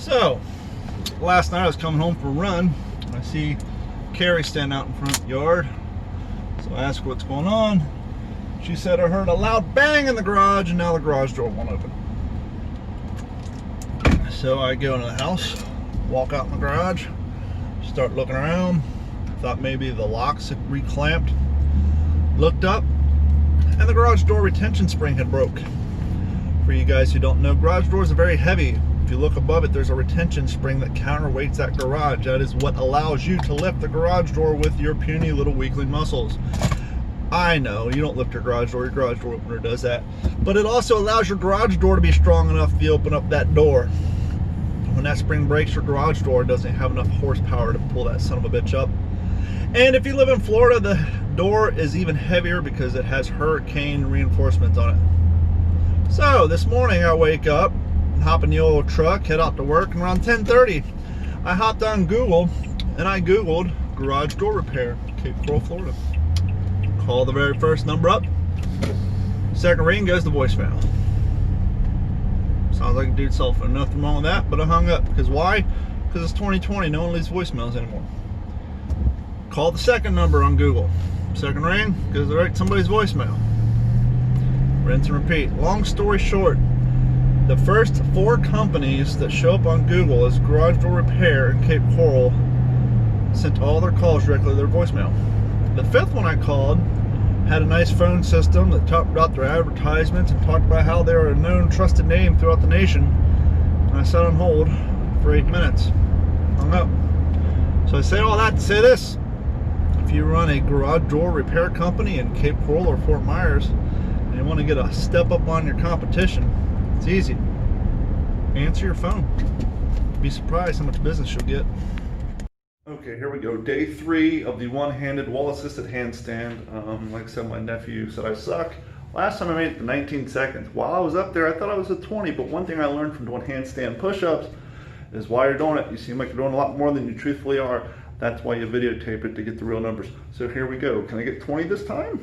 So, last night I was coming home from a run, and I see Carrie standing out in front of the yard. So I asked her what's going on. She said I heard a loud bang in the garage, and now the garage door won't open. So I go into the house, walk out in the garage, start looking around. Thought maybe the locks had reclamped. Looked up, and the garage door retention spring had broke. For you guys who don't know, garage doors are very heavy. If you look above it, there's a retention spring that counterweights that garage. That is what allows you to lift the garage door with your puny little weakling muscles. I know, you don't lift your garage door opener does that. But it also allows your garage door to be strong enough to open up that door. When that spring breaks, your garage door doesn't have enough horsepower to pull that son of a bitch up. And if you live in Florida, the door is even heavier because it has hurricane reinforcements on it. So this morning I wake up, hop in the old truck, head out to work, and around 10:30 I hopped on Google and I Googled garage door repair, Cape Coral, Florida. Call the very first number up. Second ring goes to voicemail. Sounds like a dude's cell phone. Nothing wrong with that, but I hung up. Because why? Because it's 2020. No one leaves voicemails anymore. Call the second number on Google. Second ring goes right to somebody's voicemail. Rinse and repeat. Long story short, the first 4 companies that show up on Google as garage door repair in Cape Coral sent all their calls directly to their voicemail. The 5th one I called had a nice phone system that talked about their advertisements and talked about how they were a known trusted name throughout the nation. And I sat on hold for 8 minutes. Hung up. So I say all that to say this. If you run a garage door repair company in Cape Coral or Fort Myers and you want to get a step up on your competition, it's easy. Answer your phone. Be surprised how much business you'll get. Okay, here we go. Day 3 of the one-handed wall-assisted handstand. Like I said, my nephew said I suck. Last time I made it to 19 seconds. While I was up there, I thought I was at 20, but one thing I learned from doing handstand push-ups is while you're doing it, you seem like you're doing a lot more than you truthfully are. That's why you videotape it to get the real numbers. So here we go. Can I get 20 this time?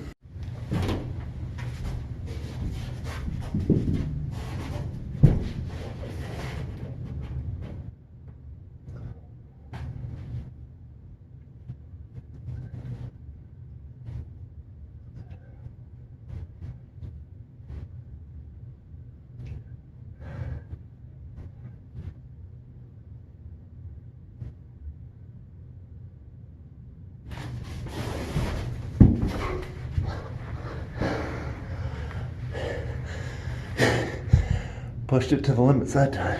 Pushed it to the limits that time.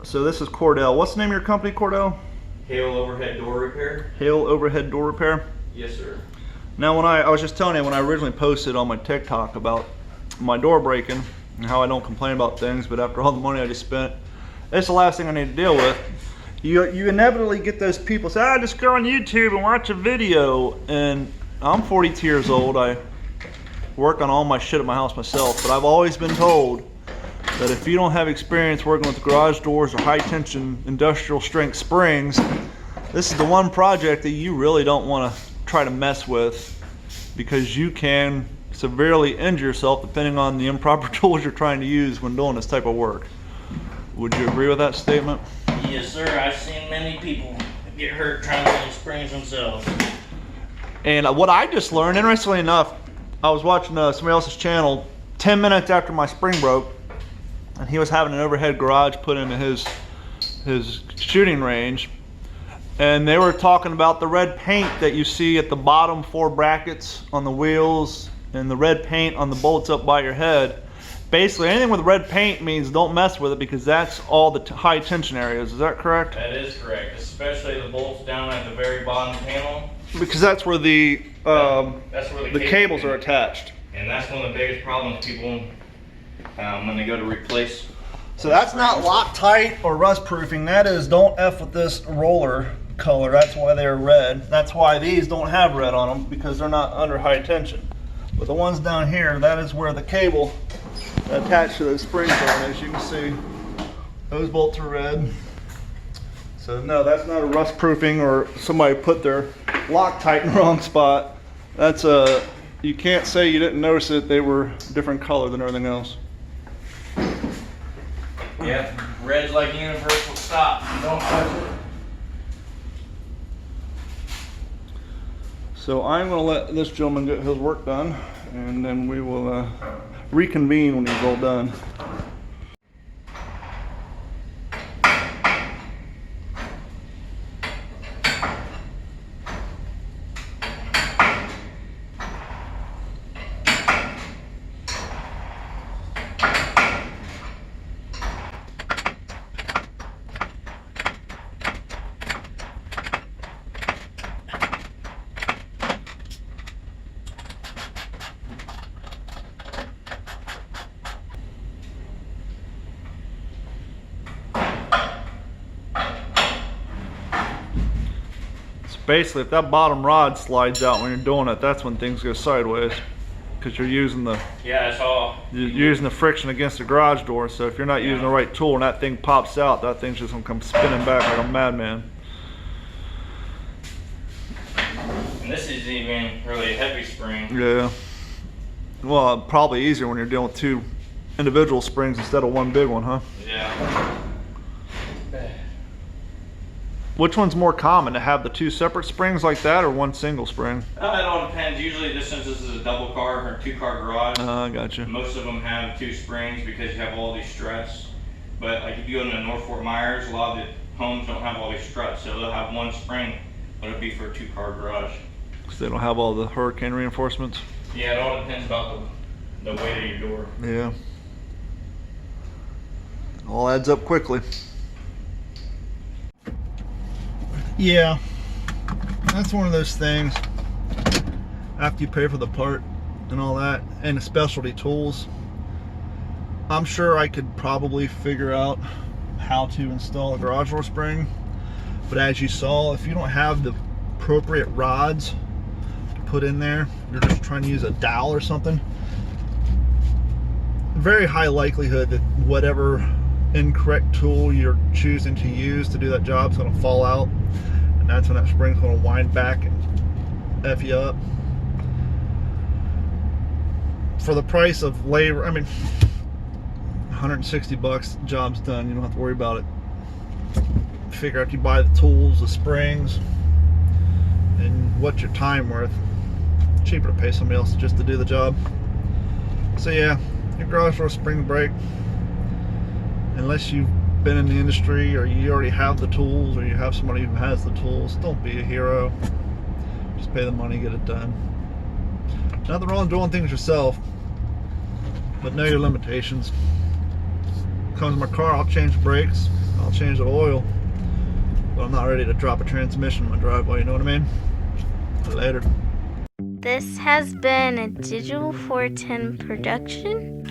So this is Cordell. What's the name of your company, Cordell? Hale Overhead Door Repair. Hale Overhead Door Repair? Yes, sir. Now when I was just telling you when I originally posted on my TikTok about my door breaking and how I don't complain about things, but after all the money I just spent, it's the last thing I need to deal with. You inevitably get those people say, just go on YouTube and watch a video. And I'm 42 years old. I work on all my shit at my house myself, but I've always been told that if you don't have experience working with garage doors or high tension industrial strength springs, this is the one project that you really don't want to try to mess with, because you can severely injure yourself depending on the improper tools you're trying to use when doing this type of work. Would you agree with that statement? Yes, sir. I've seen many people get hurt trying to do springs themselves. And what I just learned, interestingly enough, I was watching somebody else's channel 10 minutes after my spring broke, and he was having an overhead garage put into his shooting range, and they were talking about the red paint that you see at the bottom 4 brackets on the wheels and the red paint on the bolts up by your head. Basically anything with red paint means don't mess with it, because that's all the high tension areas. Is that correct? That is correct, especially the bolts down at the very bottom panel. Because that's where the cables are attached. And that's one of the biggest problems people when they go to replace. So that's not Loctite or rust proofing. That is, don't F with this roller color. That's why they're red. That's why these don't have red on them, because they're not under high tension. But the ones down here, that is where the cable attached to those springs are. As you can see, those bolts are red. So no, that's not a rust proofing or somebody put their Loctite in the wrong spot. That's you can't say you didn't notice it. They were a different color than everything else. Yep, red's like universal stop. Don't touch it. So I'm going to let this gentleman get his work done, and then we will reconvene when he's all done. Basically, if that bottom rod slides out when you're doing it, that's when things go sideways, because you're using the you're using the friction against the garage door. So if you're not using the right tool and that thing pops out, that thing's just gonna come spinning back like a madman. And this is even really a heavy spring. Yeah. Well, probably easier when you're dealing with two individual springs instead of one big one, huh? Yeah. Which one's more common, to have the two separate springs like that or one single spring? It all depends. Usually, since this is a double car or 2-car garage, I gotcha. most of them have 2 springs because you have all these struts. But like if you go into North Fort Myers, a lot of the homes don't have all these struts, so they'll have one spring, but it'll be for a 2-car garage. Because they don't have all the hurricane reinforcements? Yeah, it all depends about the weight of your door. Yeah. All adds up quickly. Yeah, that's one of those things. After you pay for the part and all that, and the specialty tools, I'm sure I could probably figure out how to install a garage door spring. But as you saw, if you don't have the appropriate rods to put in there, you're just trying to use a dowel or something, very high likelihood that whatever incorrect tool you're choosing to use to do that job is going to fall out, and that's when that spring's going to wind back and F you up. For the price of labor, I mean, 160 bucks, job's done. You don't have to worry about it. Figure out, you buy the tools, the springs, and what's your time worth. Cheaper to pay somebody else just to do the job. So yeah, your garage door spring break, unless you've been in the industry or you already have the tools or you have somebody who has the tools, don't be a hero. Just pay the money, get it done. Nothing wrong with doing things yourself, but know your limitations. Comes in my car, I'll change the brakes, I'll change the oil, but I'm not ready to drop a transmission in my driveway, you know what I mean? Later. This has been a Digital 410 production.